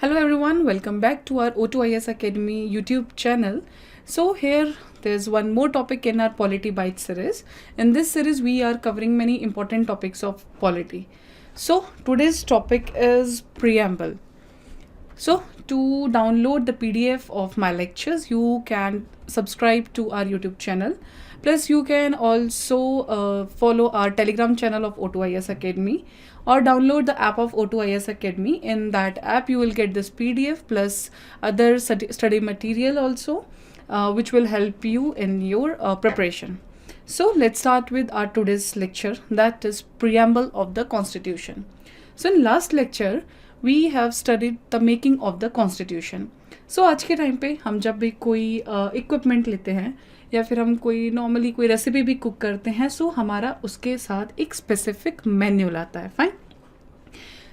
Hello everyone, welcome back to our O2IS Academy YouTube channel. So here there's one more topic in our Polity Byte series. In this series we are covering many important topics of polity. So today's topic is preamble. So to download the PDF of my lectures, you can subscribe to our YouTube channel. Plus you can also follow our Telegram channel of O2IS Academy or download the app of O2IS Academy. In that app you will get this PDF plus other study material also which will help you in your preparation. So let's start with our today's lecture, that is preamble of the Constitution. So in last lecture we have studied the making of the Constitution. So आज के time पे हम जब भी कोई equipment लेते हैं या फिर हम कोई नॉर्मली कोई रेसिपी भी कुक करते हैं, सो हमारा उसके साथ एक स्पेसिफिक मैन्युअल आता है. फाइन.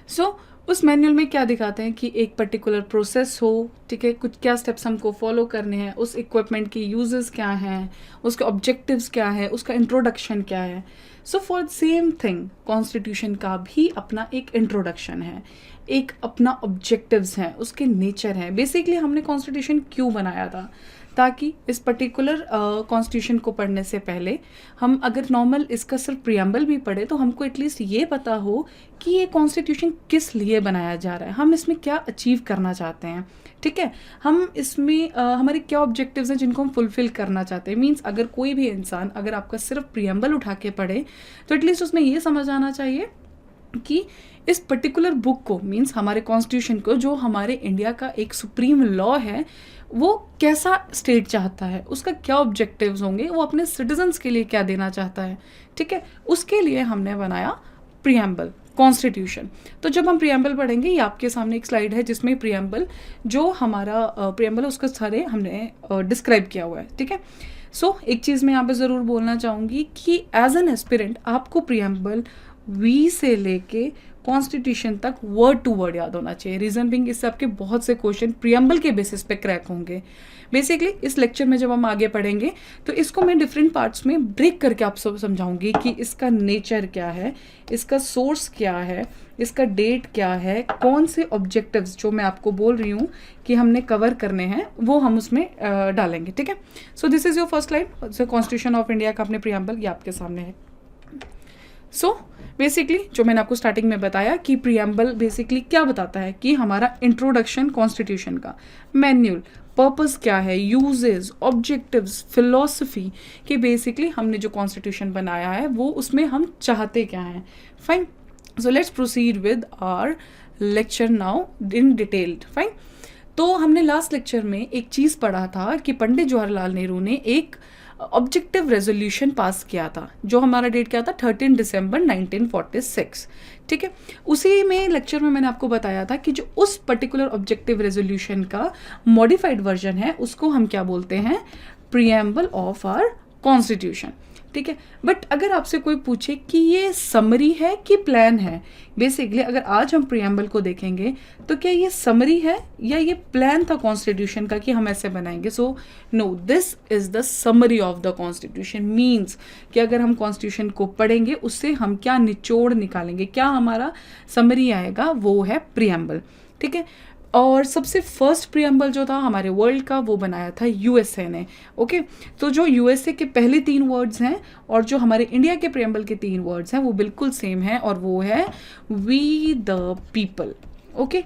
सो उस मैनुअल में क्या दिखाते हैं कि एक पर्टिकुलर प्रोसेस हो, ठीक है, कुछ क्या स्टेप्स हमको फॉलो करने हैं, उस इक्विपमेंट की यूजेस क्या हैं, उसके ऑब्जेक्टिव्स क्या है, उसका इंट्रोडक्शन क्या है. So for same thing constitution का भी अपना एक इंट्रोडक्शन है, एक अपना ऑब्जेक्टिव्स हैं, उसके नेचर हैं. बेसिकली हमने कॉन्स्टिट्यूशन क्यों बनाया था, ताकि इस पर्टिकुलर कॉन्स्टिट्यूशन को पढ़ने से पहले हम अगर नॉर्मल इसका सिर्फ प्रियम्बल भी पढ़े तो हमको एटलीस्ट ये पता हो कि ये कॉन्स्टिट्यूशन किस लिए बनाया जा रहा है, हम इसमें क्या अचीव करना चाहते हैं. ठीक है, हम इसमें हमारे क्या ऑब्जेक्टिव्स हैं जिनको हम फुलफिल करना चाहते हैं. मीन्स अगर कोई भी इंसान अगर आपका सिर्फ प्रियम्बल उठा के पढ़े तो एटलीस्ट उसमें ये समझ आना चाहिए कि इस पर्टिकुलर बुक को, मीन्स हमारे कॉन्स्टिट्यूशन को, जो हमारे इंडिया का एक सुप्रीम लॉ है, वो कैसा स्टेट चाहता है, उसका क्या ऑब्जेक्टिव्स होंगे, वो अपने सिटीजन्स के लिए क्या देना चाहता है. ठीक है, उसके लिए हमने बनाया प्रियम्बल कॉन्स्टिट्यूशन. तो जब हम प्रियम्बल पढ़ेंगे, ये आपके सामने एक स्लाइड है जिसमें प्रियम्बल, जो हमारा प्रियम्बल है उसका सारे हमने डिस्क्राइब किया हुआ है. ठीक है. सो एक चीज़ मैं यहाँ पे ज़रूर बोलना चाहूँगी कि एज एन एस्पिरेंट आपको प्रियम्बल वी से लेके कॉन्स्टिट्यूशन तक वर्ड टू वर्ड याद होना चाहिए. रीज़न बिंग इससे आपके बहुत से क्वेश्चन प्रियम्बल के बेसिस पे क्रैक होंगे. बेसिकली इस लेक्चर में जब हम आगे पढ़ेंगे तो इसको मैं डिफरेंट पार्ट्स में ब्रेक करके आप सब समझाऊंगी कि इसका नेचर क्या है, इसका सोर्स क्या है, इसका डेट क्या है, कौन से ऑब्जेक्टिव्स जो मैं आपको बोल रही हूँ कि हमने कवर करने हैं वो हम उसमें डालेंगे. ठीक है. So this is your first slide. Constitution of India का अपने प्रियम्बल ये आपके सामने है. सो बेसिकली जो मैंने आपको स्टार्टिंग में बताया कि प्रियम्बल बेसिकली क्या बताता है कि हमारा इंट्रोडक्शन कॉन्स्टिट्यूशन का, मैन्युअल, पर्पस क्या है, यूजेस, ऑब्जेक्टिव्स, फिलॉसफी, कि बेसिकली हमने जो कॉन्स्टिट्यूशन बनाया है वो उसमें हम चाहते क्या हैं. Fine. So let's proceed with our lecture now in detailed. Fine. तो हमने लास्ट लेक्चर में एक चीज़ पढ़ा था कि पंडित जवाहरलाल नेहरू ने एक ऑब्जेक्टिव रेजोल्यूशन पास किया था, जो हमारा डेट क्या था, 13 दिसंबर 1946. ठीक है. उसी में लेक्चर में मैंने आपको बताया था कि जो उस पर्टिकुलर ऑब्जेक्टिव रेजोल्यूशन का मॉडिफाइड वर्जन है उसको हम क्या बोलते हैं, प्रियम्बल ऑफ आवर कॉन्स्टिट्यूशन. ठीक है. बट अगर आपसे कोई पूछे कि ये समरी है कि प्लान है, बेसिकली अगर आज हम प्रियम्बल को देखेंगे तो क्या ये समरी है या ये प्लान था कॉन्स्टिट्यूशन का कि हम ऐसे बनाएंगे. So no, this is the summary of the constitution. Means कि अगर हम कॉन्स्टिट्यूशन को पढ़ेंगे उससे हम क्या निचोड़ निकालेंगे, क्या हमारा समरी आएगा, वो है प्रियम्बल. ठीक है. और सबसे फर्स्ट प्रियम्बल जो था हमारे वर्ल्ड का वो बनाया था यूएसए ने. ओके. तो जो यूएसए के पहले 3 वर्ड्स हैं और जो हमारे इंडिया के प्रियम्बल के 3 वर्ड्स हैं वो बिल्कुल सेम है और वो है वी द पीपल. ओके.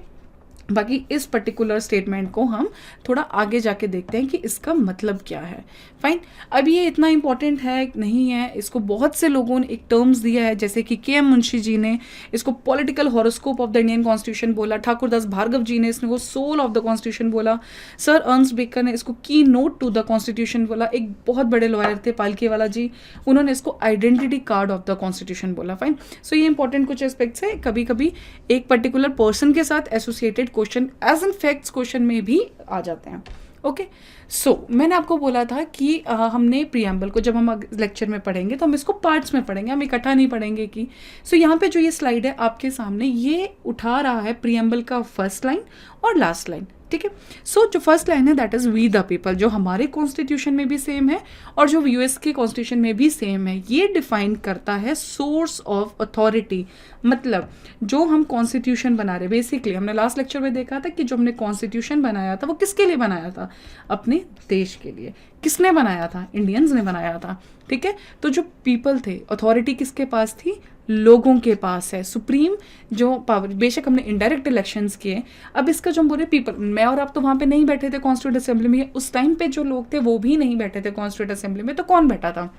बाकी इस पर्टिकुलर स्टेटमेंट को हम थोड़ा आगे जाके देखते हैं कि इसका मतलब क्या है. फाइन. अब ये इतना इंपॉर्टेंट है नहीं है, इसको बहुत से लोगों ने एक टर्म्स दिया है, जैसे कि के एम मुंशी जी ने इसको political horoscope of the Indian constitution बोला, ठाकुरदास भार्गव जी ने इसको सोल ऑफ द कॉन्स्टिट्यूशन बोला, सर अर्नस्ट बेकर ने इसको की नोट टू द कॉन्स्टिट्यूशन बोला, एक बहुत बड़े लॉयर थे पालकीवाला जी, उन्होंने इसको identity card of the constitution बोला. फाइन. सो ये इंपॉर्टेंट कुछ एस्पेक्ट्स है, कभी कभी एक पर्टिकुलर पर्सन के साथ associated question as an facts question में भी आ जाते हैं. ओके. सो मैंने आपको बोला था कि हमने प्रियम्बल को जब हम लेक्चर में पढ़ेंगे तो हम इसको पार्ट्स में पढ़ेंगे, हम इकट्ठा नहीं पढ़ेंगे कि. सो यहाँ पे जो ये स्लाइड है आपके सामने, ये उठा रहा है प्रियम्बल का फर्स्ट लाइन और लास्ट लाइन. ठीक है। सो जो फर्स्ट लाइन है that is we the people, जो हमारे कॉन्स्टिट्यूशन में भी सेम है और जो यूएस के कॉन्स्टिट्यूशन में भी सेम है। ये डिफाइन करता है सोर्स ऑफ अथॉरिटी, मतलब जो हम कॉन्स्टिट्यूशन बना रहे, बेसिकली हमने लास्ट लेक्चर में देखा था कि जो हमने कॉन्स्टिट्यूशन बनाया था वो किसके लिए बनाया था, अपने देश के लिए। किसने बनाया था, इंडियंस ने बनाया था, ठीक है। तो जो पीपल थे, अथॉरिटी किसके पास थी, लोगों के पास है, सुप्रीम जो पावर। बेशक हमने इनडायरेक्ट इलेक्शंस किए, अब इसका जो हम बोले पीपल, मैं और आप तो वहाँ पे नहीं बैठे थे कॉन्स्टिट्यूट असेंबली में, उस टाइम पे जो लोग थे वो भी नहीं बैठे थे कॉन्स्टिट्यूट असेंबली में, तो कौन बैठा था,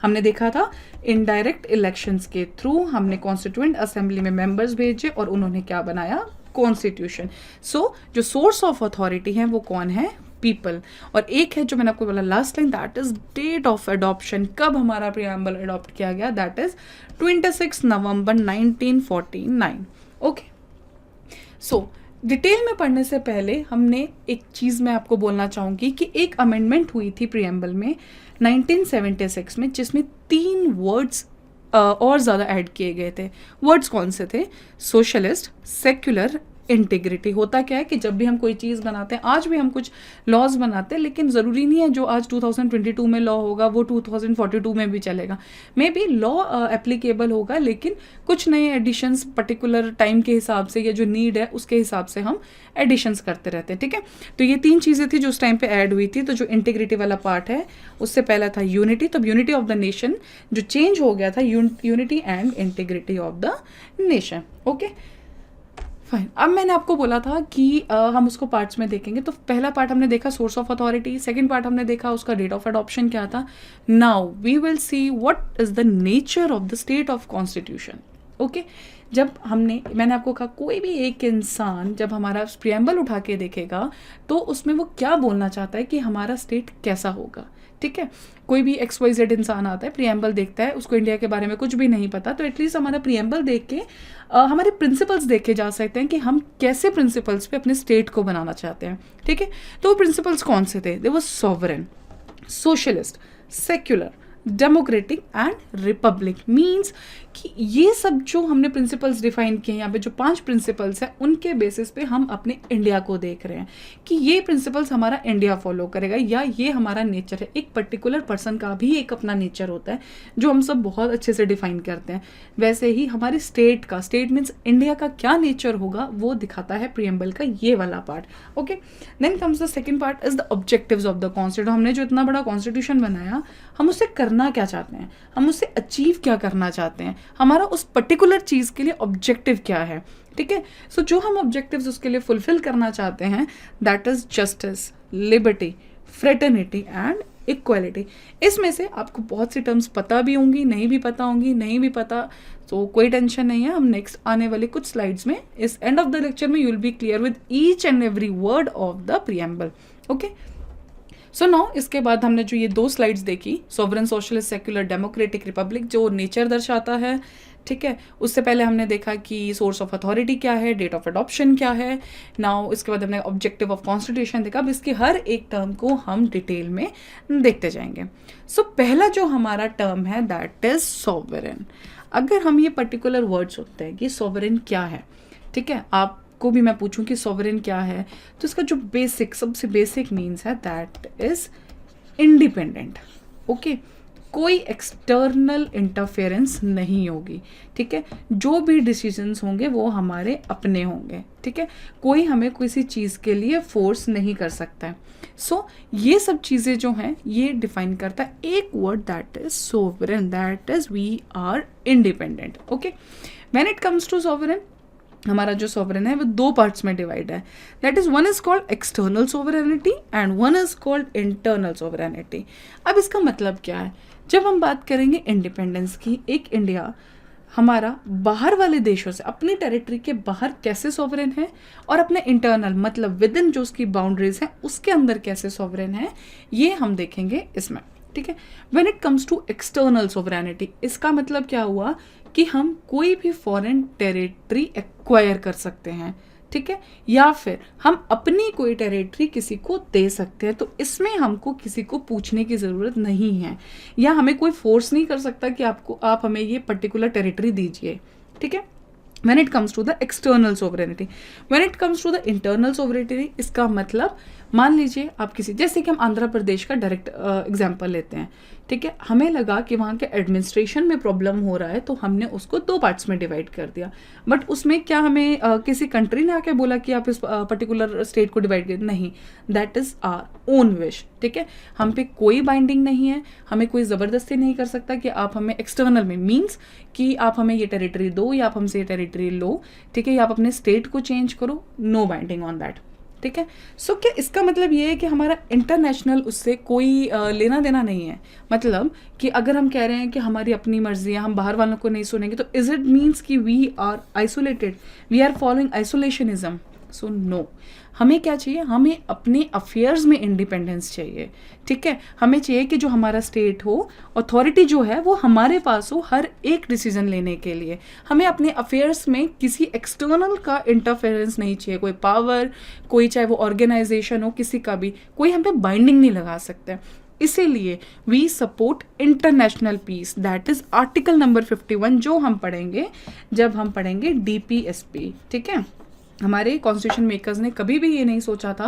हमने देखा था इनडायरेक्ट इलेक्शंस के थ्रू हमने कॉन्स्टिट्यूएंट असेंबली में मेंबर्स भेजे और उन्होंने क्या बनाया, कॉन्स्टिट्यूशन। सो जो सोर्स ऑफ अथॉरिटी है वो कौन है, पीपल। और एक है जो मैंने आपको बोला last time, that is date of adoption, कब हमारा प्रीएम्बल अडॉप्ट किया गया, that is 26 November 1949। Okay, so detail में पढ़ने से पहले हमने एक चीज़ मैं आपको बोलना चाहूँगी कि एक अमेंडमेंट हुई थी प्रीएम्बल में 1976 में, जिसमें 3 वर्ड्स और ज़्यादा ऐड किए गए थे। वर्ड्स कौन से थे, सोशलिस्ट, सेक्युलर, इंटीग्रिटी। होता क्या है कि जब भी हम कोई चीज़ बनाते हैं, आज भी हम कुछ लॉज बनाते हैं, लेकिन ज़रूरी नहीं है जो आज 2022 में लॉ होगा वो 2042 में भी चलेगा। मे बी लॉ एप्लीकेबल होगा, लेकिन कुछ नए एडिशंस पर्टिकुलर टाइम के हिसाब से या जो नीड है उसके हिसाब से हम एडिशंस करते रहते हैं, ठीक है। तो ये 3 चीज़ें थी जो उस टाइम पे ऐड हुई थी। तो जो इंटीग्रिटी वाला पार्ट है, उससे पहला था यूनिटी, तब यूनिटी ऑफ द नेशन जो चेंज हो गया था unity and integrity of the nation. Okay fine. अब मैंने आपको बोला था कि हम उसको पार्ट्स में देखेंगे। तो पहला पार्ट हमने देखा source of authority, second part हमने देखा उसका डेट ऑफ अडॉप्शन क्या था। Now we will see what is the nature of the state of constitution. Okay, जब मैंने आपको कहा कोई भी एक इंसान जब हमारा प्रीएम्बल उठा के देखेगा तो उसमें वो क्या बोलना चाहता है कि हमारा स्टेट कैसा होगा, ठीक है। कोई भी XYZ इंसान आता है, प्रीएम्बल देखता है, उसको इंडिया के बारे में कुछ भी नहीं पता, तो एटलीस्ट हमारा प्रीएम्बल देख के हमारे प्रिंसिपल्स देखे जा सकते हैं कि हम कैसे प्रिंसिपल्स पे अपने स्टेट को बनाना चाहते हैं, ठीक है। तो वो प्रिंसिपल्स कौन से थे, they was sovereign, socialist, secular, democratic and Republic. Means कि ये सब जो हमने प्रिंसिपल्स डिफाइन किए हैं यहाँ पे, जो 5 प्रिंसिपल्स हैं, उनके बेसिस पे हम अपने इंडिया को देख रहे हैं कि ये प्रिंसिपल्स हमारा इंडिया फॉलो करेगा या ये हमारा नेचर है। एक पर्टिकुलर पर्सन का भी एक अपना नेचर होता है जो हम सब बहुत अच्छे से डिफाइन करते हैं। वैसे ही हमारे स्टेट का, स्टेट मीन्स इंडिया का क्या नेचर होगा वो दिखाता है प्रीएम्बल का ये वाला part. Okay, then comes the second part is the objectives of the constitution. हमने जो इतना बड़ा कॉन्स्टिट्यूशन बनाया, हम उससे करना क्या चाहते हैं, हम उससे अचीव क्या करना चाहते हैं, हमारा उस पर्टिकुलर चीज़ के लिए ऑब्जेक्टिव क्या है, ठीक है। सो जो हम ऑब्जेक्टिव्स उसके लिए फुलफिल करना चाहते हैं that is justice, liberty, fraternity and equality. इसमें से आपको बहुत सी टर्म्स पता भी होंगी, नहीं भी पता होंगी, नहीं भी पता तो कोई टेंशन नहीं है। हम नेक्स्ट आने वाले कुछ स्लाइड्स में, इस एंड ऑफ द लेक्चर में you will be clear with each and every word of the preamble. Okay, so now इसके बाद हमने जो ये 2 स्लाइड्स देखी, sovereign, socialist, secular, democratic, Republic, जो नेचर दर्शाता है, ठीक है। उससे पहले हमने देखा कि सोर्स ऑफ अथॉरिटी क्या है, डेट ऑफ अडॉप्शन क्या है। नाउ इसके बाद हमने ऑब्जेक्टिव ऑफ कॉन्स्टिट्यूशन देखा। अब इसकी हर एक टर्म को हम डिटेल में देखते जाएंगे। सो पहला जो हमारा टर्म है दैट इज सॉवरेन। अगर हम ये पर्टिकुलर वर्ड सुनते हैं कि सॉवरेन क्या है, ठीक है, आपको भी मैं पूछूं कि सॉवरेन क्या है, तो इसका जो बेसिक, सबसे बेसिक मीन्स है दैट इज इंडिपेंडेंट। ओके, कोई एक्सटर्नल इंटरफेरेंस नहीं होगी, ठीक है। जो भी डिसीजंस होंगे वो हमारे अपने होंगे, ठीक है। कोई हमें किसी चीज़ के लिए फोर्स नहीं कर सकता है। सो ये सब चीज़ें जो हैं ये डिफाइन करता है एक word that is sovereign, that is we are independent. Okay, when it comes to sovereign, हमारा जो सोवरेन है वो 2 पार्ट्स में डिवाइड है। That is one is called external sovereignty and one is called internal sovereignty. अब इसका मतलब क्या है, जब हम बात करेंगे इंडिपेंडेंस की, एक इंडिया हमारा बाहर वाले देशों से, अपनी टेरिटरी के बाहर कैसे सॉवरेन है, और अपने इंटरनल मतलब विद इन जो उसकी बाउंड्रीज हैं उसके अंदर कैसे सॉवरेन है, ये हम देखेंगे इसमें, ठीक है। When it comes to external sovereignty, इसका मतलब क्या हुआ कि हम कोई भी फॉरेन टेरिटरी एक्वायर कर सकते हैं, ठीक है, या फिर हम अपनी कोई टेरिटरी किसी को दे सकते हैं। तो इसमें हमको किसी को पूछने की ज़रूरत नहीं है, या हमें कोई फोर्स नहीं कर सकता कि आप हमें ये पर्टिकुलर टेरिटरी दीजिए, ठीक है। when it comes to the external sovereignty. When it comes to the internal sovereignty, इसका मतलब मान लीजिए आप किसी, जैसे कि हम आंध्र प्रदेश का डायरेक्ट एग्जांपल लेते हैं, ठीक है, हमें लगा कि वहाँ के एडमिनिस्ट्रेशन में प्रॉब्लम हो रहा है तो हमने उसको 2 पार्ट्स में डिवाइड कर दिया, बट उसमें क्या हमें किसी कंट्री ने आके बोला कि आप इस पर्टिकुलर स्टेट को डिवाइड कर, नहीं, that is our own wish, ठीक है, हम पे कोई बाइंडिंग नहीं है, हमें कोई ज़बरदस्ती नहीं कर सकता कि आप हमें एक्सटर्नल में मीन्स कि आप हमें ये टेरिटरी दो या आप हमसे ये टेरिटरी लो, ठीक है, या आप अपने स्टेट को चेंज करो, नो बाइंडिंग ऑन दैट, ठीक है। सो क्या इसका मतलब ये है कि हमारा इंटरनेशनल उससे कोई लेना देना नहीं है, मतलब कि अगर हम कह रहे हैं कि हमारी अपनी मर्जी है, हम बाहर वालों को नहीं सुनेंगे, तो इज इट मीन्स कि we are isolated, we are following isolationism? So no, हमें क्या चाहिए, हमें अपने अफेयर्स में इंडिपेंडेंस चाहिए, ठीक है, हमें चाहिए कि जो हमारा स्टेट हो, अथॉरिटी जो है वो हमारे पास हो हर एक डिसीजन लेने के लिए, हमें अपने अफेयर्स में किसी एक्सटर्नल का इंटरफेरेंस नहीं चाहिए, कोई पावर, कोई चाहे वो ऑर्गेनाइजेशन हो, किसी का भी कोई हम पे बाइंडिंग नहीं लगा सकता। इसीलिए we support international peace, that is article number 51 जो हम पढ़ेंगे जब हम पढ़ेंगे DPSP, ठीक है। हमारे कॉन्स्टिट्यूशन मेकर्स ने कभी भी ये नहीं सोचा था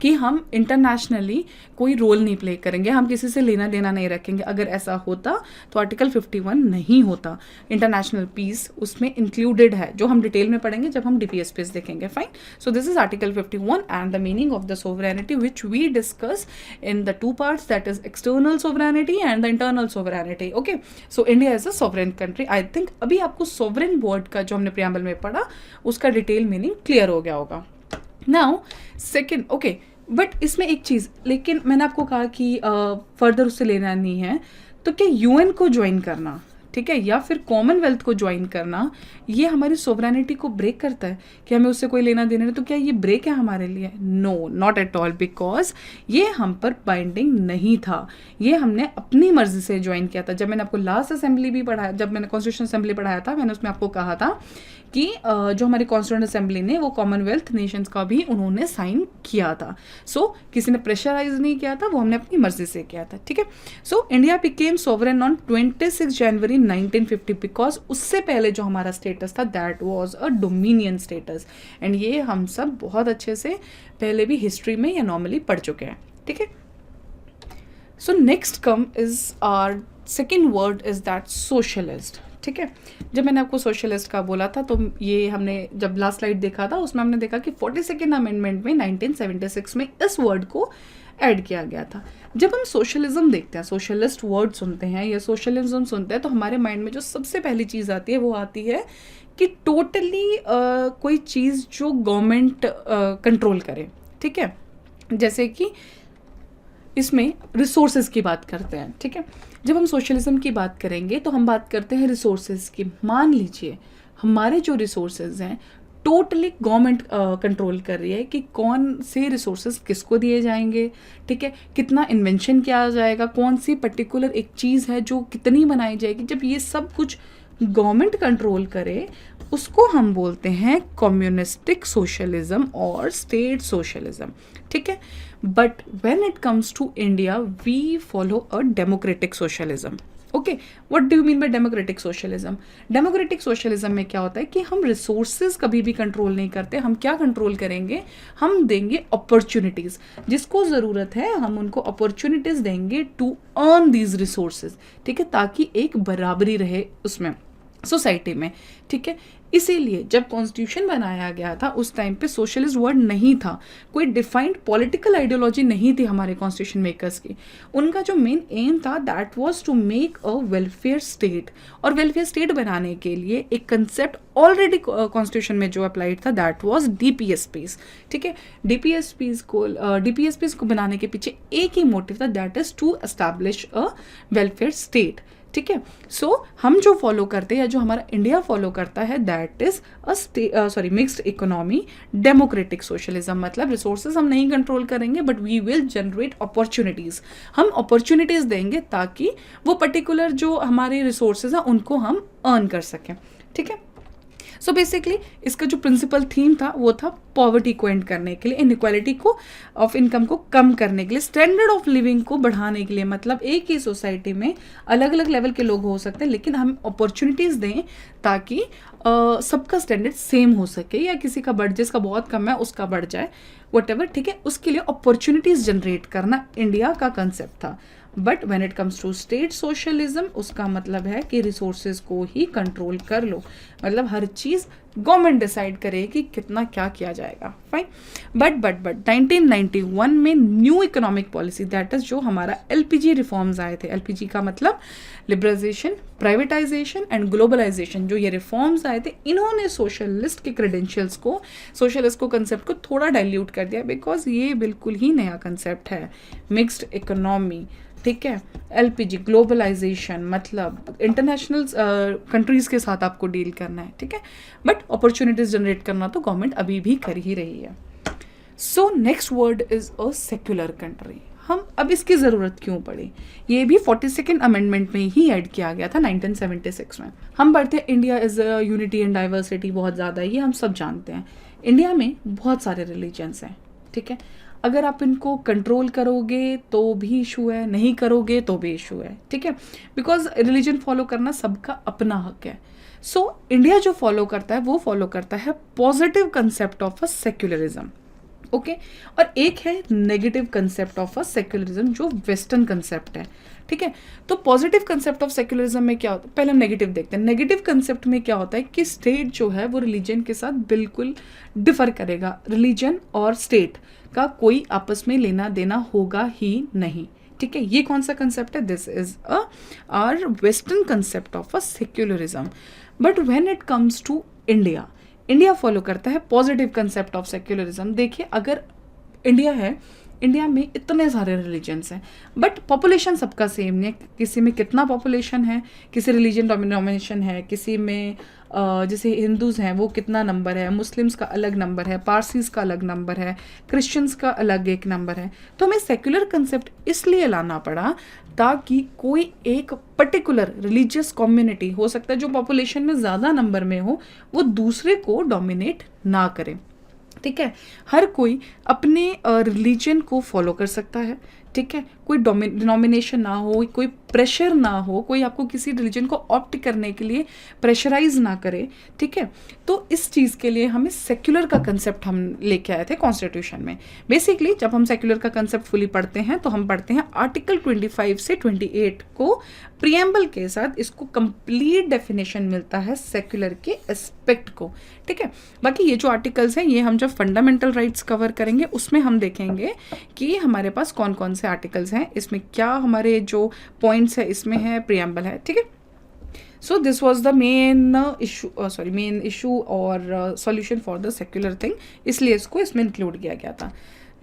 कि हम इंटरनेशनली कोई रोल नहीं प्ले करेंगे, हम किसी से लेना देना नहीं रखेंगे। अगर ऐसा होता तो आर्टिकल 51 नहीं होता, इंटरनेशनल पीस उसमें इंक्लूडेड है, जो हम डिटेल में पढ़ेंगे जब हम DPSP देखेंगे। Fine, so this is article 51 and the meaning of the sovereignty which we discuss in the 2 parts, that is external sovereignty and the internal sovereignty. Okay, so India is a sovereign country. I think अभी आपको sovereign word का जो हमने preamble में पढ़ा उसका detail meaning clear हो गया होगा। नाउ सेकेंड, ओके, बट इसमें एक चीज़, लेकिन मैंने आपको कहा कि फर्दर उससे लेना नहीं है, तो क्या UN को ज्वाइन करना, ठीक है, या फिर कॉमनवेल्थ को ज्वाइन करना, ये हमारी सोवरेनिटी को ब्रेक करता है कि हमें उससे कोई लेना देना नहीं, तो क्या ये ब्रेक है हमारे लिए? No, not at all, because ये हम पर बाइंडिंग नहीं था, ये हमने अपनी मर्जी से ज्वाइन किया था। जब मैंने आपको लास्ट असेंबली भी पढ़ाया, जब मैंने कॉन्स्टिट्यूशन असेंबली पढ़ाया था, मैंने उसमें आपको कहा था कि जो हमारी कॉन्स्टिट्यूंट असेंबली ने वो कॉमनवेल्थ नेशंस का भी उन्होंने साइन किया था। सो किसी ने प्रेशराइज नहीं किया था, वो हमने अपनी मर्जी से किया था, ठीक है। So India became sovereign on 26 January 1950 because उससे पहले जो हमारा स्टेटस था that was a dominion status, and ये हम सब बहुत अच्छे से पहले भी हिस्ट्री में या नॉर्मली पढ़ चुके हैं, ठीक है। So next come is our second word is that socialist, ठीक है। जब मैंने आपको सोशलिस्ट का बोला था तो ये हमने जब लास्ट स्लाइड देखा था उसमें हमने देखा कि 42nd अमेंडमेंट में 1976 में इस वर्ड को ऐड किया गया था। जब हम सोशलिज्म देखते हैं, सोशलिस्ट वर्ड सुनते हैं या सोशलिज्म सुनते हैं, तो हमारे माइंड में जो सबसे पहली चीज़ आती है वो आती है कि टोटली कोई चीज़ जो गवर्नमेंट कंट्रोल करे, ठीक है। जैसे कि इसमें रिसोर्सेज की बात करते हैं, ठीक है। जब हम सोशलिज्म की बात करेंगे तो हम बात करते हैं रिसोर्सेज की। मान लीजिए हमारे जो रिसोर्सेज हैं टोटली गवर्नमेंट कंट्रोल कर रही है कि कौन से रिसोर्सेज किसको दिए जाएंगे, ठीक है, कितना इन्वेंशन किया जाएगा, कौन सी पर्टिकुलर एक चीज़ है जो कितनी बनाई जाएगी। जब ये सब कुछ गवर्नमेंट कंट्रोल करे उसको हम बोलते हैं कम्युनिस्टिक सोशलिज्म और स्टेट सोशलिज्म, ठीक है। But when it comes to India we follow a democratic socialism. Okay, what do you mean by democratic socialism? Democratic socialism में क्या होता है कि हम रिसोर्सेज कभी भी कंट्रोल नहीं करते, हम क्या कंट्रोल करेंगे, हम देंगे अपॉर्चुनिटीज़, जिसको ज़रूरत है हम उनको अपॉर्चुनिटीज़ देंगे टू अर्न दीज रिसोर्सेज, ठीक है, ताकि एक बराबरी रहे उसमें सोसाइटी में, ठीक है। इसीलिए जब कॉन्स्टिट्यूशन बनाया गया था उस टाइम पे सोशलिस्ट वर्ड नहीं था, कोई डिफाइंड पॉलिटिकल आइडियोलॉजी नहीं थी हमारे कॉन्स्टिट्यूशन मेकर्स की। उनका जो मेन एम था that was to make a welfare state, और वेलफेयर स्टेट बनाने के लिए एक कंसेप्ट ऑलरेडी कॉन्स्टिट्यूशन में जो अप्लाइड था दैट वाज DPSPs, ठीक है। DPSPs को बनाने के पीछे एक ही मोटिव था, that is to establish a welfare state, ठीक है। सो हम जो फॉलो करते हैं, जो हमारा इंडिया फॉलो करता है that is mixed economy democratic socialism. मतलब रिसोर्सेज हम नहीं कंट्रोल करेंगे but we will generate opportunities, हम अपॉर्चुनिटीज़ देंगे ताकि वो पर्टिकुलर जो हमारे रिसोर्सेज हैं उनको हम अर्न कर सकें, ठीक है। सो बेसिकली इसका जो प्रिंसिपल थीम था वो था पॉवर्टी को एंड करने के लिए, इनइक्वालिटी को ऑफ इनकम को कम करने के लिए, स्टैंडर्ड ऑफ लिविंग को बढ़ाने के लिए। मतलब एक ही सोसाइटी में अलग अलग लेवल के लोग हो सकते हैं, लेकिन हम अपॉर्चुनिटीज़ दें ताकि सबका स्टैंडर्ड सेम हो सके, या किसी का बढ़, जिसका बहुत कम है उसका बढ़ जाए, वट, ठीक है, उसके लिए अपॉर्चुनिटीज़ जनरेट करना इंडिया का कंसेप्ट था। But when it comes to state socialism, उसका मतलब है कि रिसोर्सेज को ही कंट्रोल कर लो, मतलब हर चीज़ गवर्नमेंट डिसाइड करे कि कितना क्या किया जाएगा, फाइन। बट 1991 में new economic policy, that is जो हमारा एलपीजी रिफॉर्म्स आए थे, एलपीजी का मतलब लिबरलाइजेशन, प्राइवेटाइजेशन एंड ग्लोबलाइजेशन, जो ये रिफॉर्म्स आए थे, इन्होंने सोशलिस्ट के क्रेडेंशियल्स को, सोशलिस्ट को कंसेप्ट को थोड़ा डाइल्यूट कर दिया, बिकॉज ये बिल्कुल ही नया कंसेप्ट है, मिक्स्ड इकोनॉमी, ठीक है, एलपीजी, ग्लोबलाइजेशन, मतलब इंटरनेशनल कंट्रीज के साथ आपको डील करना है, ठीक है, बट अपॉर्चुनिटीज जनरेट करना तो गवर्नमेंट अभी भी कर ही रही है। So next word is a secular country. हम अब इसकी ज़रूरत क्यों पड़ी, ये भी 42nd अमेंडमेंट में ही ऐड किया गया था 1976 में। हम पढ़ते हैं India is a unity and diversity बहुत ज़्यादा है, ये हम सब जानते हैं। इंडिया में बहुत सारे रिलीजन्स हैं, ठीक है, अगर आप इनको कंट्रोल करोगे तो भी इशू है, नहीं करोगे तो भी इशू है, ठीक है, बिकॉज रिलीजन फॉलो करना सबका अपना हक है। सो इंडिया जो फॉलो करता है वो फॉलो करता है positive concept of a secularism, okay, और एक है negative concept of a secularism जो वेस्टर्न कंसेप्ट है, ठीक है। तो पॉजिटिव कंसेप्ट ऑफ सेक्युलरिज्म में क्या होता है, पहले हम नेगेटिव देखते हैं। नेगेटिव कंसेप्ट में क्या होता है कि स्टेट जो है वो रिलीजन के साथ बिल्कुल डिफर करेगा, रिलीजन और स्टेट का कोई आपस में लेना देना होगा ही नहीं, ठीक है। ये कौन सा कंसेप्ट है, this is our western concept of a secularism. But when it comes to India, India follow करता है पॉजिटिव कंसेप्ट ऑफ सेक्युलरिज्म। देखिए, अगर इंडिया है, इंडिया में इतने सारे रिलीजन्स हैं, बट पॉपुलेशन सबका सेम नहीं है। किसी में कितना पॉपुलेशन है, किसी रिलीजन डोमिनेशन है, किसी में जैसे हिंदूज हैं वो कितना नंबर है, मुस्लिम्स का अलग नंबर है, पारसीज का अलग नंबर है, क्रिश्चियंस का अलग एक नंबर है। तो हमें सेक्युलर कंसेप्ट इसलिए लाना पड़ा ताकि कोई एक पर्टिकुलर रिलीजियस कम्युनिटी, हो सकता है जो पॉपुलेशन में ज़्यादा नंबर में हो, वो दूसरे को डोमिनेट ना करे, ठीक है। हर कोई अपने रिलीजन को फॉलो कर सकता है, ठीक है, कोई डिनोमिनेशन ना हो, कोई प्रेशर ना हो, कोई आपको किसी रिलीजन को ऑप्ट करने के लिए प्रेशराइज ना करे, ठीक है। तो इस चीज़ के लिए हमें सेक्युलर का कंसेप्ट हम लेके आए थे कॉन्स्टिट्यूशन में। बेसिकली जब हम सेक्युलर का कंसेप्ट फुली पढ़ते हैं तो हम पढ़ते हैं आर्टिकल 25 से 28 को प्रियम्बल के साथ, इसको कंप्लीट डेफिनेशन मिलता है सेक्युलर के एस्पेक्ट को, ठीक है। बाकी ये जो आर्टिकल्स हैं ये हम जब फंडामेंटल राइट्स कवर करेंगे उसमें हम देखेंगे कि हमारे पास कौन कौन से आर्टिकल्स हैं, इसमें क्या हमारे जो पॉइंट्स है इसमें है, प्रियम्बल है, ठीक है। So this was the main issue और solution for the secular thing, इसलिए इसको इसमें इंक्लूड किया गया था।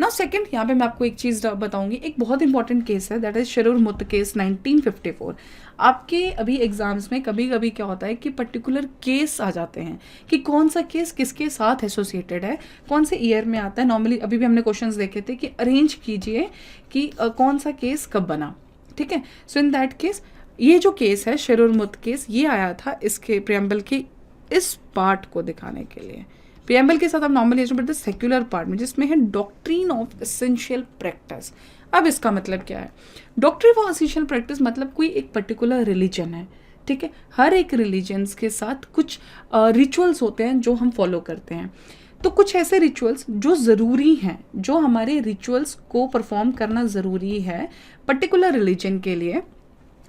नाउ सेकंड, यहाँ पे मैं आपको एक चीज़ बताऊंगी, एक बहुत इंपॉर्टेंट केस है, दैट इज शिरूर मुत्त केस 1954। आपके अभी एग्जाम्स में कभी कभी क्या होता है कि पर्टिकुलर केस आ जाते हैं कि कौन सा केस किसके साथ एसोसिएटेड है, कौन से ईयर में आता है। नॉर्मली अभी भी हमने क्वेश्चंस देखे थे कि अरेंज कीजिए कि कौन सा केस कब बना, ठीक है। सो इन दैट केस ये जो केस है शिरूर मुत्त केस, ये आया था इसके प्रियम्बल के इस पार्ट को दिखाने के लिए। प्रियम्बल के साथ हम नॉर्मली पढ़ते हैं सेक्युलर पार्ट में, जिसमें है डॉक्ट्रिन ऑफ एसेंशियल प्रैक्टिस। अब इसका मतलब क्या है, डॉक्ट्रिन ऑफ एसेंशियल प्रैक्टिस मतलब कोई एक पर्टिकुलर रिलीजन है, ठीक है। हर एक रिलीजन्स के साथ कुछ रिचुअल्स होते हैं जो हम फॉलो करते हैं। तो कुछ ऐसे रिचुअल्स जो ज़रूरी हैं, जो हमारे रिचुअल्स को परफॉर्म करना ज़रूरी है पर्टिकुलर रिलीजन के लिए,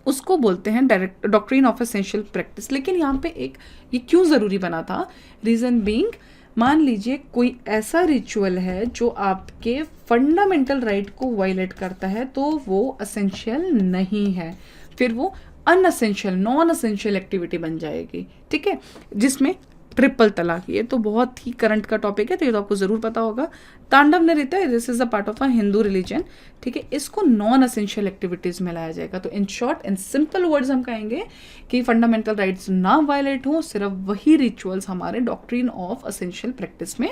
उसको बोलते हैं direct doctrine of essential practice. लेकिन यहाँ पे एक ये क्यों ज़रूरी बना था, रीज़न बीइंग, मान लीजिए कोई ऐसा रिचुअल है जो आपके फंडामेंटल राइट को वायलेट करता है तो वो एसेंशियल नहीं है, फिर वो अनएसेंशियल, नॉन एसेंशियल एक्टिविटी बन जाएगी, ठीक है, जिसमें ट्रिपल तलाक, ये तो बहुत ही करंट का टॉपिक है, तो ये तो आपको ज़रूर पता होगा। तांडव नृत्य है, this is a part of a Hindu religion, ठीक है, इसको नॉन एसेंशियल एक्टिविटीज़ में लाया जाएगा। तो in short, in simple words हम कहेंगे कि फंडामेंटल राइट्स ना वायलेट हो, सिर्फ वही रिचुअल्स हमारे डॉक्ट्रिन ऑफ एसेंशियल प्रैक्टिस में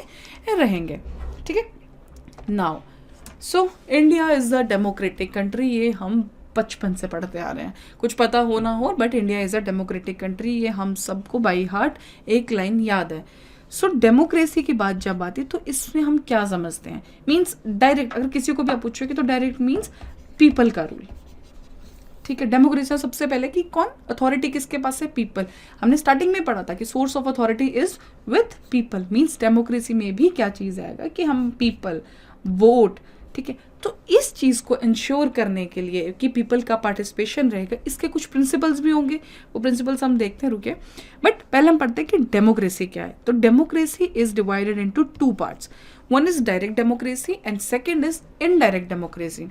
रहेंगे, ठीक है। Now so India is a democratic country, ये हम बचपन से पढ़ते आ रहे हैं, कुछ पता हो ना हो, but India is a democratic country, ये हम सबको बाई हार्ट एक लाइन याद है। सो डेमोक्रेसी की बात जब आती है तो इसमें हम क्या समझते हैं? मीन्स डायरेक्ट, अगर किसी को भी आप पूछोगे तो डायरेक्ट मीन्स पीपल का रूल। ठीक है, डेमोक्रेसी सबसे पहले कि कौन अथॉरिटी किसके पास है? पीपल। हमने स्टार्टिंग में पढ़ा था कि source of authority is with people, means democracy में भी क्या चीज़ आएगा कि हम पीपल, वोट। ठीक है, तो इस चीज़ को इंश्योर करने के लिए कि पीपल का पार्टिसिपेशन रहेगा, इसके कुछ प्रिंसिपल्स भी होंगे, वो प्रिंसिपल्स हम देखते हैं, रुके। बट पहले हम पढ़ते हैं कि डेमोक्रेसी क्या है। तो democracy is divided into two parts, one is direct democracy and second is indirect democracy.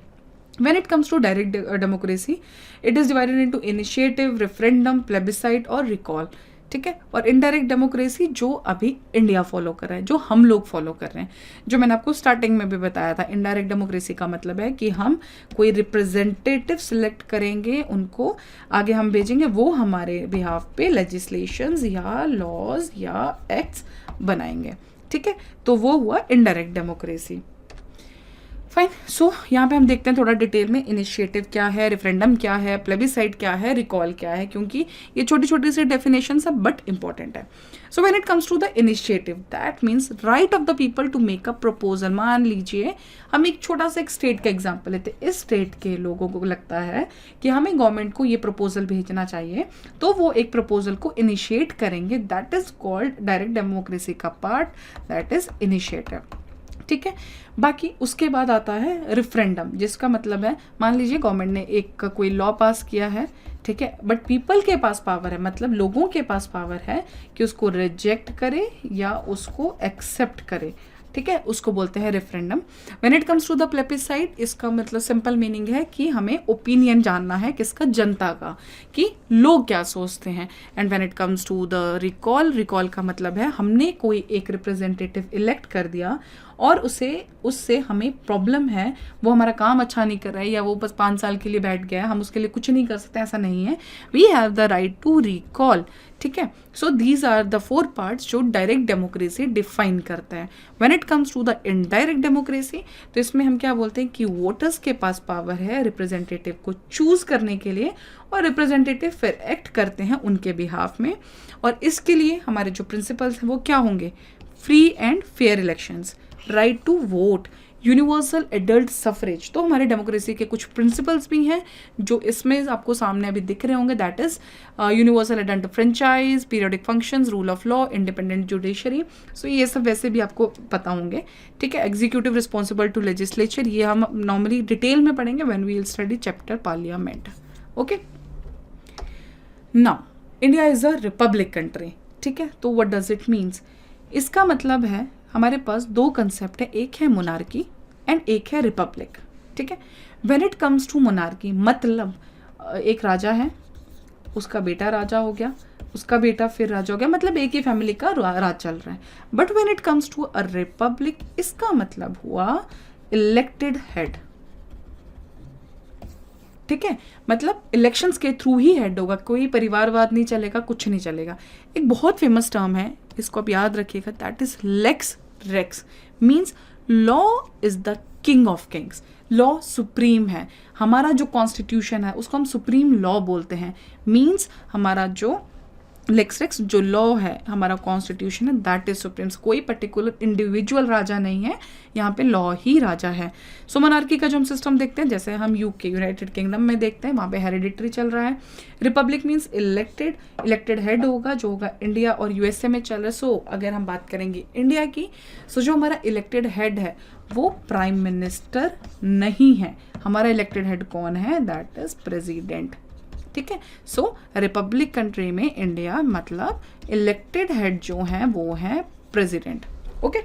When it comes to direct democracy, it is divided into initiative, referendum, plebiscite और recall। ठीक है, और इनडायरेक्ट डेमोक्रेसी जो अभी India follow कर रहा है, जो हम लोग फॉलो कर रहे हैं, जो मैंने आपको स्टार्टिंग में भी बताया था। इनडायरेक्ट डेमोक्रेसी का मतलब है कि हम कोई रिप्रेजेंटेटिव सिलेक्ट करेंगे, उनको आगे हम भेजेंगे, वो हमारे बिहाफ पे लेजिस्लेशंस या लॉज या एक्ट्स बनाएंगे। ठीक है, तो वो हुआ इनडायरेक्ट डेमोक्रेसी। फाइन। सो यहाँ पे हम देखते हैं थोड़ा डिटेल में इनिशिएटिव क्या है, रेफरेंडम क्या है, प्लेबिसाइट क्या है, रिकॉल क्या है, क्योंकि ये छोटी छोटी सी डेफिनेशन है बट इंपॉर्टेंट है। So when it comes to the initiative, that means right of the people to make a proposal. मान लीजिए हम एक छोटा सा एक स्टेट का एग्जाम्पल लेते हैं। इस स्टेट के लोगों को लगता है कि हमें गवर्नमेंट को ये प्रपोजल भेजना चाहिए, तो वो एक प्रपोजल को इनिशिएट करेंगे, that is called direct democracy का पार्ट, दैट इज इनिशिएटिव। ठीक है, बाकी उसके बाद आता है रेफरेंडम, जिसका मतलब है मान लीजिए गवर्नमेंट ने एक कोई लॉ पास किया है, ठीक है, बट पीपल के पास पावर है, मतलब लोगों के पास पावर है कि उसको रिजेक्ट करे या उसको एक्सेप्ट करे। ठीक है, उसको बोलते हैं referendum. When it comes to the plebiscite, इसका मतलब सिंपल मीनिंग है कि हमें ओपिनियन जानना है, किसका? जनता का, कि लोग क्या सोचते हैं। And when it comes to the recall, recall का मतलब है हमने कोई एक रिप्रेजेंटेटिव इलेक्ट कर दिया और उससे हमें प्रॉब्लम है, वो हमारा काम अच्छा नहीं कर रहा है या वो बस 5 साल के लिए बैठ गया है, हम उसके लिए कुछ नहीं कर सकते, ऐसा नहीं है। We have the right to recall. ठीक है, so these are the 4 parts जो डायरेक्ट डेमोक्रेसी डिफाइन करता है। When it comes to the indirect democracy, तो इसमें हम क्या बोलते हैं कि वोटर्स के पास पावर है रिप्रेजेंटेटिव को चूज करने के लिए, और रिप्रेजेंटेटिव फिर एक्ट करते हैं उनके बिहाफ में। और इसके लिए हमारे जो प्रिंसिपल्स हैं वो क्या होंगे? Free and fair elections, right to vote, universal adult suffrage. तो हमारे डेमोक्रेसी के कुछ प्रिंसिपल्स भी हैं जो इसमें आपको सामने अभी दिख रहे होंगे, that is universal adult franchise, periodic functions, rule of law, independent judiciary. So ये सब वैसे भी आपको पता होंगे। ठीक है, एग्जीक्यूटिव रिस्पॉन्सिबल टू लेजिस्लेचर, ये हम नॉर्मली डिटेल में पढ़ेंगे when we will study chapter parliament. Okay, now India is a republic country. ठीक है, तो व्हाट डज इट मीन्स? इसका मतलब है हमारे पास 2 कंसेप्ट है, एक है मोनार्की एंड एक है रिपब्लिक। ठीक है, when it comes to monarchy, मतलब एक राजा है, उसका बेटा राजा हो गया, उसका बेटा फिर राजा हो गया, मतलब एक ही फैमिली का राज चल रहा है। But when it comes to a republic, इसका मतलब हुआ इलेक्टेड हेड। ठीक है, मतलब इलेक्शंस के थ्रू ही हेड होगा, कोई परिवारवाद नहीं चलेगा, कुछ नहीं चलेगा। एक बहुत फेमस टर्म है, इसको आप याद रखिएगा, that is lex rex, means law is the king of kings. Law supreme है, हमारा जो कॉन्स्टिट्यूशन है उसको हम सुप्रीम लॉ बोलते हैं। मीन्स हमारा जो लेक्स रेक्स जो लॉ है, हमारा कॉन्स्टिट्यूशन है, दैट इज सुप्रीम। कोई पर्टिकुलर इंडिविजुअल राजा नहीं है, यहाँ पे लॉ ही राजा है। सो मोनार्की का जो हम सिस्टम देखते हैं, जैसे हम यूके यूनाइटेड किंगडम में देखते हैं, वहाँ पे हेरिडिटरी चल रहा है। रिपब्लिक मीन्स इलेक्टेड हेड होगा, जो होगा इंडिया और यूएसए में चल रहा है। सो अगर हम बात करेंगे इंडिया की, सो जो हमारा इलेक्टेड हेड है वो प्राइम मिनिस्टर नहीं है, हमारा इलेक्टेड हेड कौन है? That is president. ठीक है, सो रिपब्लिक कंट्री में इंडिया मतलब इलेक्टेड हेड जो है वो है प्रेसिडेंट। ओके,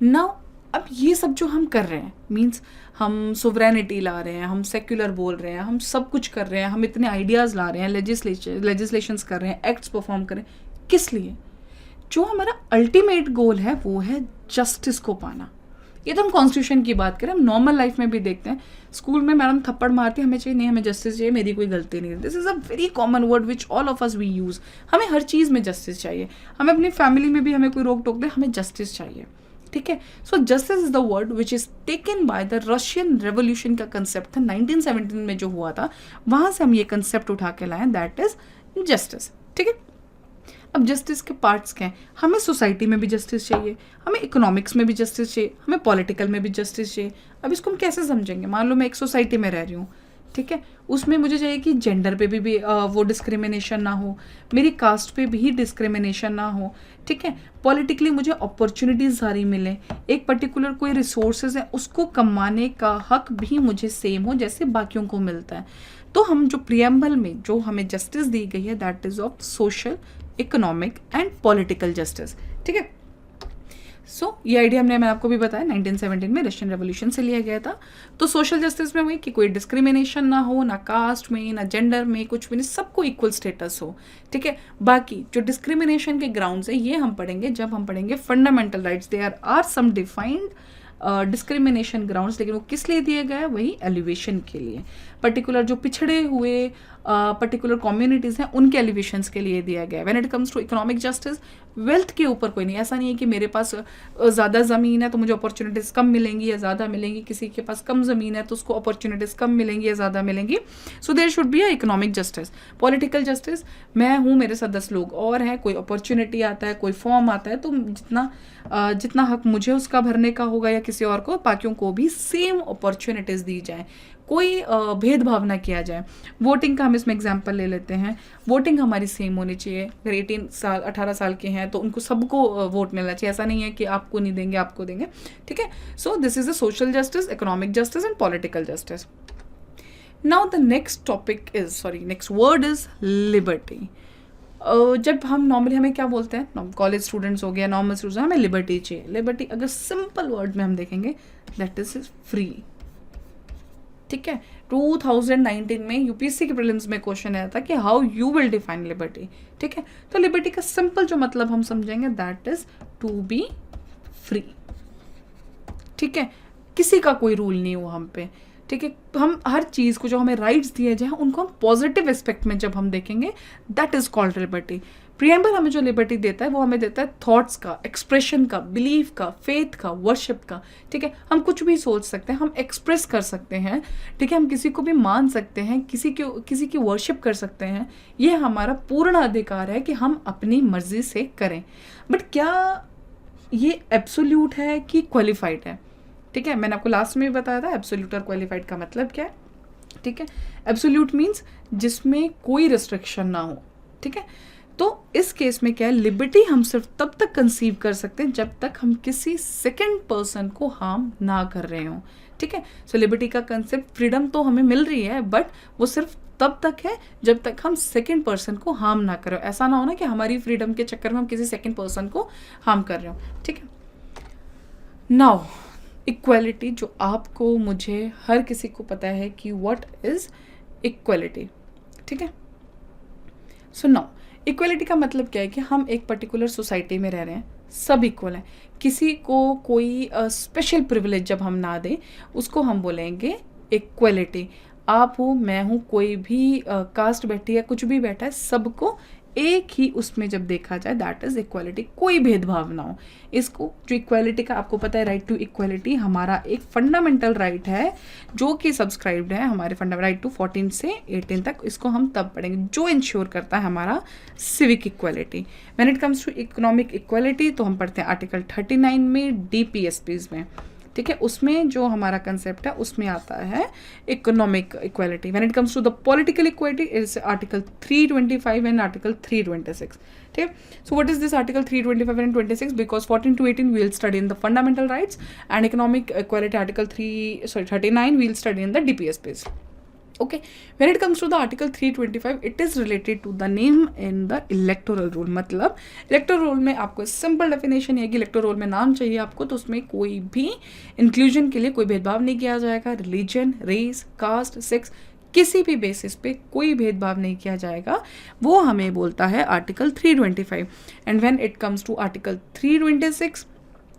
नाउ अब ये सब जो हम कर रहे हैं, मीन्स हम सोवरेनिटी ला रहे हैं, हम सेक्युलर बोल रहे हैं, हम सब कुछ कर रहे हैं, हम इतने आइडियाज़ ला रहे हैं, लेजिस्लेशंस कर रहे हैं, एक्ट्स परफॉर्म कर रहे हैं, किस लिए? जो हमारा अल्टीमेट गोल है वो है जस्टिस को पाना। ये तो हम कॉन्स्टिट्यूशन की बात करें, हम नॉर्मल लाइफ में भी देखते हैं, स्कूल में मैडम थप्पड़ मारती है, हमें चाहिए नहीं, हमें जस्टिस चाहिए, मेरी कोई गलती नहीं है। This is a very common word which all of us we use. हमें हर चीज़ में जस्टिस चाहिए, हमें अपनी फैमिली में भी हमें कोई रोक टोक दे, हमें जस्टिस चाहिए। ठीक है। So justice is the word which is taken by the Russian revolution का कंसेप्ट था 1917 में जो हुआ था, वहां से हम ये कंसेप्ट उठा के लाए, दैट इज जस्टिस। ठीक है। अब जस्टिस के पार्ट्स क्या हैं? हमें सोसाइटी में भी जस्टिस चाहिए, हमें इकोनॉमिक्स में भी जस्टिस चाहिए, हमें पॉलिटिकल में भी जस्टिस चाहिए। अब इसको हम कैसे समझेंगे? मान लो मैं एक सोसाइटी में रह रही हूँ, ठीक है, उसमें मुझे चाहिए कि जेंडर पे भी वो डिस्क्रिमिनेशन ना हो, मेरी कास्ट पे भी डिस्क्रिमिनेशन ना हो, ठीक है। पॉलिटिकली मुझे अपॉर्चुनिटीज़ सारी मिले, एक पर्टिकुलर कोई रिसोर्सेज है उसको कमाने का हक भी मुझे सेम हो जैसे बाकियों को मिलता है। तो हम जो प्रियम्बल में जो हमें जस्टिस दी गई है, that is of social, economic and political justice. ठीक है। सो ये आइडिया मैंने आपको भी बताया 1917 में रशियन रेवोल्यूशन से लिया गया था। तो सोशल जस्टिस में वही कि कोई डिस्क्रिमिनेशन ना हो, ना कास्ट में, ना जेंडर में, कुछ भी नहीं, सबको इक्वल स्टेटस हो। ठीक है। बाकी जो डिस्क्रिमिनेशन के ग्राउंड्स है ये हम पढ़ेंगे जब हम पढ़ेंगे fundamental rights. They are some defined discrimination grounds, लेकिन वो किस लिए दिए गए? वही एलिवेशन के लिए, पर्टिकुलर जो पिछड़े हुए पर्टिकुलर कम्युनिटीज़ हैं उनके एलिवेशंस के लिए दिया गया है। When it comes to economic justice, wealth के ऊपर कोई नहीं, ऐसा नहीं है कि मेरे पास ज़्यादा ज़मीन है तो मुझे अपॉर्चुनिटीज़ कम मिलेंगी या ज़्यादा मिलेंगी, किसी के पास कम ज़मीन है तो उसको अपॉर्चुनिटीज़ कम मिलेंगी या ज़्यादा मिलेंगी। So there should be a economic justice. Political justice, मैं हूँ, मेरे साथ 10 लोग और हैं, कोई अपॉर्चुनिटी आता है, कोई फॉर्म आता है, तो जितना हक मुझे उसका भरने का होगा या किसी और को, बाकियों को भी सेम अपॉर्चुनिटीज़ दी जाए, कोई भेदभाव ना किया जाए। वोटिंग का हम इसमें एग्जांपल ले लेते हैं। वोटिंग हमारी सेम होनी चाहिए। अगर 18 साल के हैं तो उनको सबको वोट मिलना चाहिए, ऐसा नहीं है कि आपको नहीं देंगे आपको देंगे। ठीक है। So this is the social justice, economic justice and political justice. Now the next word is liberty. जब हम नॉर्मली हमें क्या बोलते हैं, कॉलेज स्टूडेंट्स हो गया, नॉर्मल स्टूडेंट्स, हमें लिबर्टी चाहिए। लिबर्टी अगर सिंपल वर्ड में हम देखेंगे, दैट इज फ्री। ठीक है। 2019 में यूपीएससी के प्रीलिम्स में क्वेश्चन आया था कि how you will define liberty. ठीक है। तो लिबर्टी का सिंपल जो मतलब हम समझेंगे, that is to be free. ठीक है। किसी का कोई रूल नहीं हो हम पे। ठीक है। हम हर चीज़ को जो हमें राइट्स दिए जाए उनको हम पॉजिटिव एस्पेक्ट में जब हम देखेंगे, that is called liberty. Preamble हमें जो लिबर्टी देता है वो हमें देता है थॉट्स का, एक्सप्रेशन का, बिलीफ का, फेथ का, वर्शिप का। ठीक है। हम कुछ भी सोच सकते हैं, हम एक्सप्रेस कर सकते हैं। ठीक है। हम किसी को भी मान सकते हैं, किसी की वर्शिप कर सकते हैं। ये हमारा पूर्ण अधिकार है कि हम अपनी मर्जी से करें। बट क्या ये एब्सोल्यूट है कि क्वालिफाइड है? ठीक है। मैंने आपको लास्ट में भी बताया था एब्सोल्यूट और क्वालिफाइड का मतलब क्या है। ठीक है। एब्सोल्यूट मीन्स जिसमें कोई रिस्ट्रिक्शन ना हो। ठीक है। तो इस केस में क्या है, लिबर्टी हम सिर्फ तब तक कंसीव कर सकते हैं जब तक हम किसी सेकंड पर्सन को हार्म ना कर रहे हों। ठीक है। सो लिबर्टी का कंसेप्ट, फ्रीडम तो हमें मिल रही है बट वो सिर्फ तब तक है जब तक हम सेकंड पर्सन को हार्म ना करें। ऐसा ना हो ना कि हमारी फ्रीडम के चक्कर में हम किसी सेकंड पर्सन को हार्म कर रहे हो। ठीक है। नाउ इक्वालिटी, जो आपको, मुझे, हर किसी को पता है कि व्हाट इज इक्वालिटी। ठीक है। सो नाउ इक्वलिटी का मतलब क्या है कि हम एक पर्टिकुलर सोसाइटी में रह रहे हैं, सब इक्वल हैं, किसी को कोई स्पेशल प्रिविलेज जब हम ना दें उसको हम बोलेंगे इक्वलिटी। आप हो, मैं हूँ, कोई भी कास्ट बैठी है, कुछ भी बैठा है, सबको एक ही उसमें जब देखा जाए, दैट इज इक्वालिटी। कोई भेदभाव ना हो। इसको जो इक्वालिटी का आपको पता है, राइट टू इक्वालिटी हमारा एक फंडामेंटल राइट है जो कि सब्सक्राइब्ड है हमारे फंडामेंटल राइट टू 14 से 18 तक। इसको हम तब पढ़ेंगे जो इंश्योर करता है हमारा civic equality. When it comes to economic equality तो हम पढ़ते हैं आर्टिकल 39 में, डीपीएसपीज में। ठीक है। उसमें जो हमारा कंसेप्ट है उसमें आता है economic equality. When it comes to the political equality is article 325 and article 326। ठीक है। So what is this article 325 and 26? Because 14 to 18 we'll study in the fundamental rights and economic equality article 39 we'll study in the DPSPs. Okay. When it comes to the article 325, it is related to the name in the electoral roll. मतलब electoral roll में आपको simple definition है कि electoral roll में नाम चाहिए आपको, तो उसमें कोई भी इंक्लूजन के लिए कोई भेदभाव नहीं किया जाएगा। रिलीजन, रेस, कास्ट, सेक्स, किसी भी बेसिस पे कोई भेदभाव नहीं किया जाएगा। वो हमें बोलता है article 325। And when it comes to article 326,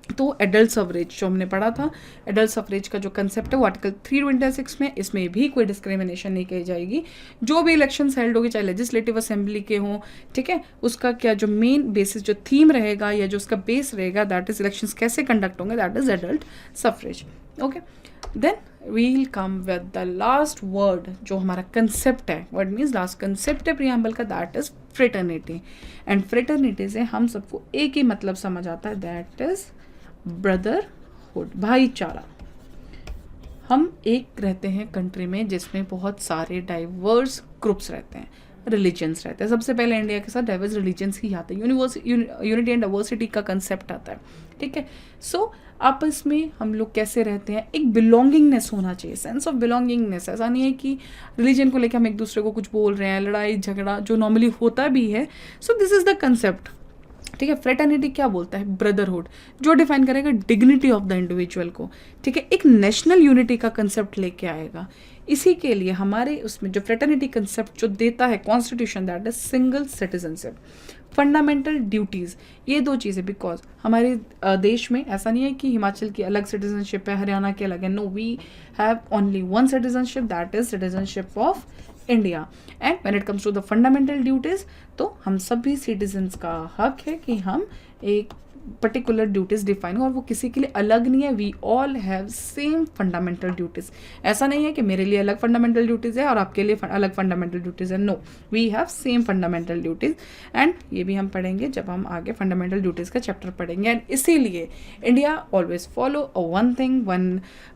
तो एडल्ट सफरेज जो हमने पढ़ा था, एडल्ट सफरेज का जो कंसेप्ट है वो आर्टिकल 326 में, इसमें भी कोई डिस्क्रिमिनेशन नहीं की जाएगी। जो भी इलेक्शन हेल्ड होगी, चाहे लेजिस्लेटिव असेंबली के हों, ठीक है, उसका क्या जो मेन बेसिस जो थीम रहेगा या जो उसका बेस रहेगा, दैट इज इलेक्शंस कैसे कंडक्ट होंगे, that is adult suffrage. Okay, then we'll come with the last word जो हमारा कंसेप्ट है, वर्ड मीन्स लास्ट कंसेप्ट है प्रियम्बल का, that is fraternity. And fraternity से हम सबको एक ही मतलब समझ आता है, दैट इज ब्रदरहुड, भाईचारा। हम एक रहते हैं कंट्री में जिसमें बहुत सारे डाइवर्स ग्रुप्स रहते हैं, रिलीजन्स रहते हैं। सबसे पहले इंडिया के साथ डाइवर्स रिलीजन्स ही आते हैं, यूनिटी एंड डाइवर्सिटी का कंसेप्ट आता है, ठीक है। सो आपस में हम लोग कैसे रहते हैं, एक बिलोंगिंगनेस होना चाहिए, सेंस ऑफ बिलोंगिंगनेस। ऐसा नहीं है कि रिलीजन को लेकर हम एक दूसरे को कुछ बोल रहे हैं, लड़ाई झगड़ा जो नॉर्मली होता भी है। So this is the concept, ठीक है। फ्रेटर्निटी क्या बोलता है, ब्रदरहुड, जो डिफाइन करेगा डिग्निटी ऑफ द इंडिविजुअल को, ठीक है, एक नेशनल यूनिटी का कंसेप्ट लेके आएगा। इसी के लिए हमारे उसमें जो फ्रेटर्निटी कंसेप्ट जो देता है constitution, that is single citizenship, fundamental duties, ये दो चीज़ें। बिकॉज हमारे देश में ऐसा नहीं है कि हिमाचल की अलग सिटीजनशिप है, हरियाणा की अलग है, no, we have only one citizenship, that is citizenship of India. And when it comes to the fundamental duties, तो हम सभी सिटीजन्स का हक है कि हम एक पर्टिकुलर ड्यूटीज़ डिफाइन हो, और वो किसी के लिए अलग नहीं है। We all have same fundamental duties. ऐसा नहीं है कि मेरे लिए अलग फंडामेंटल ड्यूटीज़ है और आपके लिए अलग फंडामेंटल ड्यूटीज़ है, no, we have same fundamental duties. And ये भी हम पढ़ेंगे जब हम आगे फंडामेंटल ड्यूटीज़ का चैप्टर पढ़ेंगे। एंड इसीलिए India always follow one thing,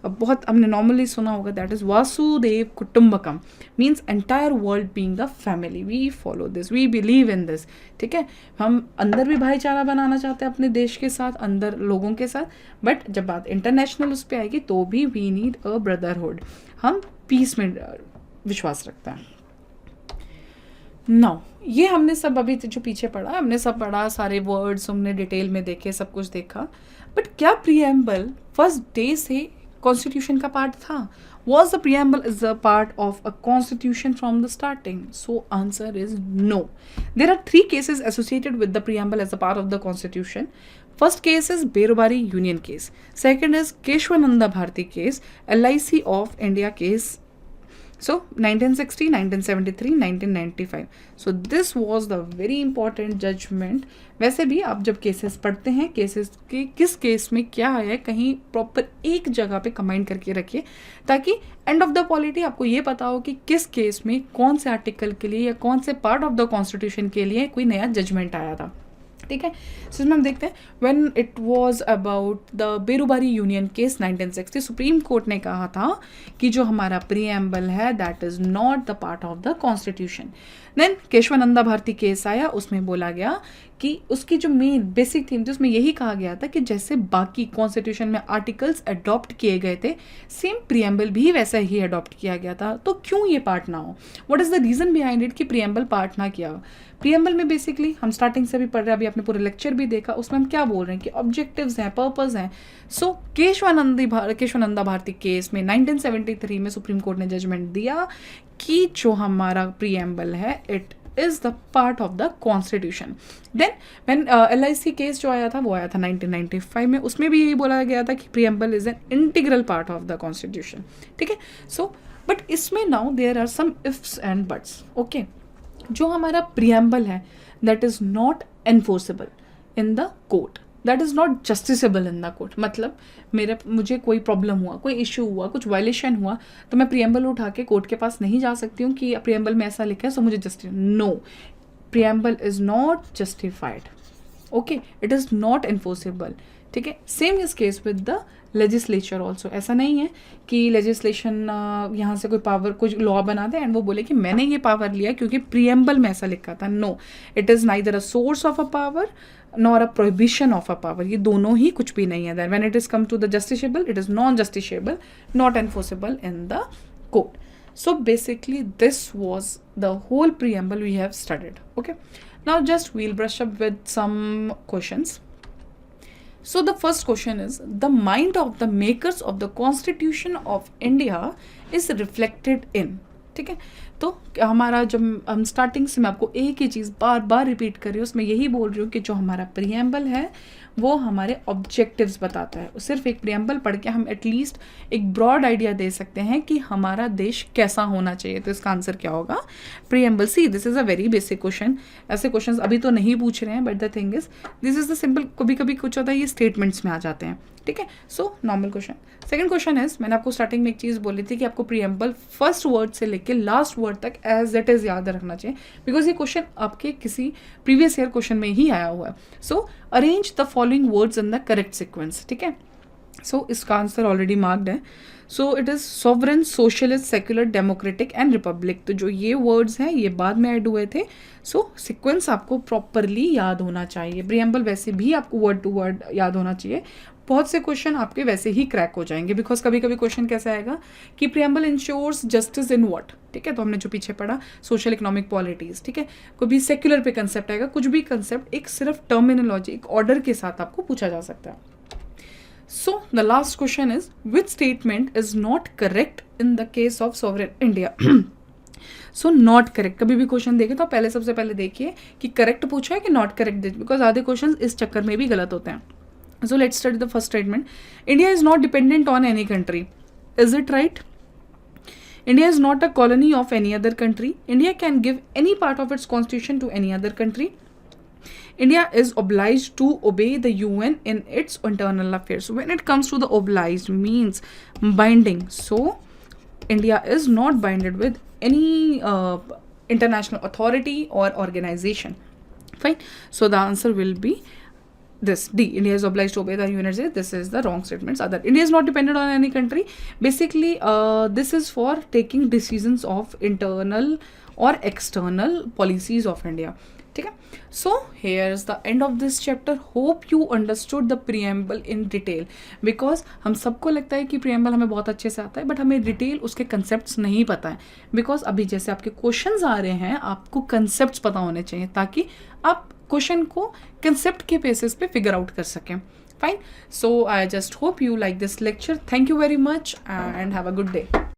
बहुत हमने नॉर्मली सुना होगा, दैट इज वासुदेव कुटुंबकम, means entire world being the family. We follow this, we believe in this, ठीक है। हम अंदर भी भाईचारा बनाना चाहते हैं अपने देश के साथ, अंदर लोगों के साथ, बट जब बात इंटरनेशनल उस पर आएगी तो भी वी नीड अ ब्रदरहुड, हम पीस में विश्वास रखते हैं। नाउ ये हमने सब अभी जो पीछे पढ़ा, हमने सब पढ़ा, सारे वर्ड्स हमने डिटेल में देखे, सब कुछ देखा, बट क्या प्रीएम्बल फर्स्ट डे से कॉन्स्टिट्यूशन का पार्ट था? Was the preamble is a part of a constitution from the starting? So answer is no. There are 3 cases associated with the preamble as a part of the constitution. First case is Berubari Union case. Second is Keshwananda Bharti case, LIC of India case. So 1960, 1973, 1995. So this was the very important judgment. वैसे भी आप जब cases पढ़ते हैं, cases के किस case में क्या है, कहीं प्रॉपर एक जगह पे कमांड करके रखिए, ताकि एंड ऑफ द पॉलिटी आपको ये पता हो कि किस केस में कौन से आर्टिकल के लिए या कौन से पार्ट ऑफ द कॉन्स्टिट्यूशन के लिए कोई नया जजमेंट आया था, ठीक है। सो इसमें हम देखते हैं, when it was about the Berubari union case 1960, supreme court ने कहा था कि जो हमारा प्रीएम्बल है that is not the part of the constitution. Then Kesavananda Bharati case आया, उसमें बोला गया कि उसकी जो मेन बेसिक थीम थी उसमें यही कहा गया था कि जैसे बाकी कॉन्स्टिट्यूशन में आर्टिकल्स अडॉप्ट किए गए थे, सेम प्रीएम्बल भी वैसा ही अडॉप्ट किया गया था, तो क्यों ये पार्ट ना हो, what is the reason behind it कि प्रीएम्बल पार्ट ना किया। प्रीएम्बल में बेसिकली हम स्टार्टिंग से भी पढ़ रहे हैं, अभी आपने पूरे लेक्चर भी देखा, उसमें हम क्या बोल रहे हैं कि ऑब्जेक्टिव्स हैं, पर्पस हैं। सो केशवानंदा भारती केस में 1973 में सुप्रीम कोर्ट ने जजमेंट दिया कि जो हमारा प्रीएम्बल है it is the part of the constitution. Then when LIC case जो आया था वो आया था 1995 में, उसमें भी यही बोला गया था कि preamble is an integral part of the constitution, ठीक है। सो बट इसमें now there are some ifs and buts, okay. जो हमारा प्रीएम्बल है that is not enforceable in the court, that is not justiciable in the court. मतलब मुझे कोई problem हुआ, कोई इशू हुआ, कुछ वायलेशन हुआ, तो मैं प्रीएम्बल उठा के कोर्ट के पास नहीं जा सकती हूँ कि प्रीएम्बल में ऐसा लिखा है सो मुझे justice, no, preamble is not justified, okay, it is not enforceable, ठीक है। Same is case with the legislature also. ऐसा नहीं है कि लेजिस्लेशन यहाँ से कोई पावर, कुछ लॉ बना दे एंड वो बोले कि मैंने ये पावर लिया क्योंकि प्रीएम्बल में ऐसा लिखा था, no, it is neither a source of a power nor a prohibition of a power, ये दोनों ही कुछ भी नहीं है। That when it is come to the justiciable, it is non justiciable, not enforceable in the court. So basically this was the whole preamble we have studied, okay. Now just we'll brush up with some questions. So the first question is, the mind of the makers of the Constitution of India is reflected in, ठीक है। तो हमारा जब हम starting से मैं आपको एक ही चीज़ बार बार रिपीट कर रही हूँ, उसमें यही बोल रही हूँ कि जो हमारा प्रीएम्बल है वो हमारे ऑब्जेक्टिव्स बताता है। सिर्फ एक प्रीएम्बल पढ़ के हम एटलीस्ट एक ब्रॉड आइडिया दे सकते हैं कि हमारा देश कैसा होना चाहिए। तो इसका आंसर क्या होगा? Preamble. See, this is a very basic question. ऐसे क्वेश्चन अभी तो नहीं पूछ रहे हैं, but the thing is this is the simple, कभी कभी कुछ होता है ये स्टेटमेंट्स में आ जाते हैं, ठीक है। So normal question. Second question is, मैंने आपको स्टार्टिंग में एक चीज़ बोली थी कि आपको प्रीएम्बल फर्स्ट वर्ड से लेके लास्ट वर्ड तक एज इट इज़ याद रखना चाहिए, बिकॉज ये क्वेश्चन आपके किसी प्रीवियस ईयर क्वेश्चन में ही आया हुआ है। सो arrange the following words in the correct sequence, ठीक है। सो इसका आंसर ऑलरेडी मार्क्ड है। So it is sovereign, socialist, secular, democratic and Republic. तो जो ये वर्ड्स हैं ये बाद में ऐड हुए थे। सो सीक्वेंस आपको प्रॉपरली याद होना चाहिए। प्रीएम्बल वैसे भी आपको वर्ड टू वर्ड याद होना चाहिए। बहुत से क्वेश्चन आपके वैसे ही क्रैक हो जाएंगे, बिकॉज कभी कभी क्वेश्चन कैसा आएगा कि preamble ensures justice in what, ठीक है। तो हमने जो पीछे पढ़ा सोशल इकोनॉमिक पॉलिटीज, ठीक है। कोई भी सेक्युलर पे कंसेप्ट आएगा, कुछ भी कंसेप्ट एक सिर्फ टर्मिनोलॉजी, एक ऑर्डर के साथ आपको पूछा जा सकता है। So the last question is, which statement is not correct in the case of sovereign India? So not correct, कभी भी क्वेश्चन देखे तो पहले सबसे पहले देखिए कि करेक्ट पूछा है कि नॉट करेक्ट, बिकॉज आधे क्वेश्चन इस चक्कर में भी गलत होते हैं। So let's study the first statement. India is not dependent on any country. Is it right? India is not a colony of any other country. India can give any part of its constitution to any other country. India is obliged to obey the UN in its internal affairs. When it comes to the obliged means binding. So India is not binded with any international authority or organization. Fine. So the answer will be this, D. India is obliged to obey the UN. This is the wrong statements. Other, India is not dependent on any country. Basically, this is for taking decisions of internal or external policies of India. ठीक है। So here is the end of this chapter. Hope you understood the preamble in detail, because हम सबको लगता है कि preamble हमें बहुत अच्छे से आता है, बट हमें डिटेल उसके कंसेप्ट्स नहीं पता है। बिकॉज अभी जैसे आपके क्वेश्चंस आ रहे हैं, आपको कंसेप्ट्स पता होने चाहिए ताकि आप क्वेश्चन को कंसेप्ट के बेसिस पे फिगर आउट कर सकें। Fine. So I just hope you like this lecture. Thank you very much and have a good day.